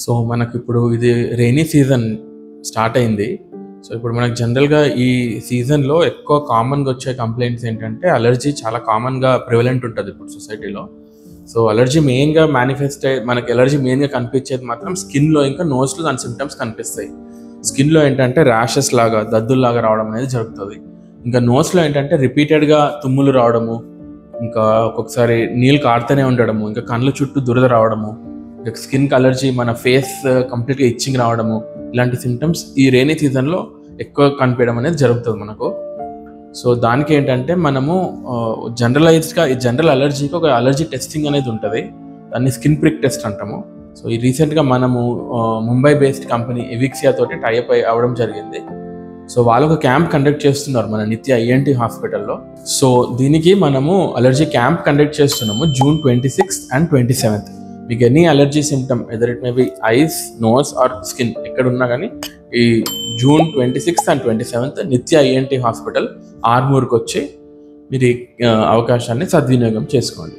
So మనకు ఇప్పుడు ఇది రెయినీ సీజన్ స్టార్ట్ అయింది. సో ఇప్పుడు మనకు జనరల్గా ఈ సీజన్లో ఎక్కువ కామన్గా వచ్చే కంప్లైంట్స్ ఏంటంటే అలర్జీ చాలా కామన్గా ప్రివలెంట్ ఉంటుంది ఇప్పుడు సొసైటీలో. సో అలర్జీ మెయిన్గా మనకి ఎలర్జీ మెయిన్గా కనిపించేది మాత్రం స్కిన్లో, ఇంకా నోస్లో దాని సిమ్టమ్స్ కనిపిస్తాయి. స్కిన్లో ఏంటంటే ర్యాషెస్ లాగా, దద్దుల్లాగా రావడం అనేది జరుగుతుంది. ఇంకా నోస్లో ఏంటంటే రిపీటెడ్గా తుమ్ములు రావడము, ఇంకా ఒక్కొక్కసారి నీళ్ళు కారుతూనే ఉండడము, ఇంకా కళ్ళ చుట్టూ దురద రావడము, ఇంకా స్కిన్కి అలర్జీ, మన ఫేస్ కంప్లీట్గా ఇచ్చింగ్ రావడము, ఇలాంటి సిమ్టమ్స్ ఈ రెయినీ సీజన్లో ఎక్కువ కనిపించడం అనేది జరుగుతుంది మనకు. సో దానికి ఏంటంటే మనము జనరలైజ్డ్గా ఈ జనరల్ అలర్జీకి ఒక అలర్జీ టెస్టింగ్ అనేది ఉంటుంది. దాన్ని స్కిన్ ప్రిక్ టెస్ట్ అంటాము. సో ఈ రీసెంట్గా మనము ముంబై బేస్డ్ కంపెనీ ఎవిక్సియా తోటి టైఅప్ అవ్వడం జరిగింది. సో వాళ్ళు ఒక క్యాంప్ కండక్ట్ చేస్తున్నారు మన నిత్య INT హాస్పిటల్లో. సో దీనికి మనము అలర్జీ క్యాంప్ కండక్ట్ చేస్తున్నాము June 26th and 27th. మీకు any allergy symptom, either it may be eyes, nose or skin, ఎక్కడున్నా కానీ ఈ June 26th and 27th నిత్య INT హాస్పిటల్ ఆర్మూర్కి వచ్చి మీరు ఈ అవకాశాన్ని సద్వినియోగం చేసుకోండి.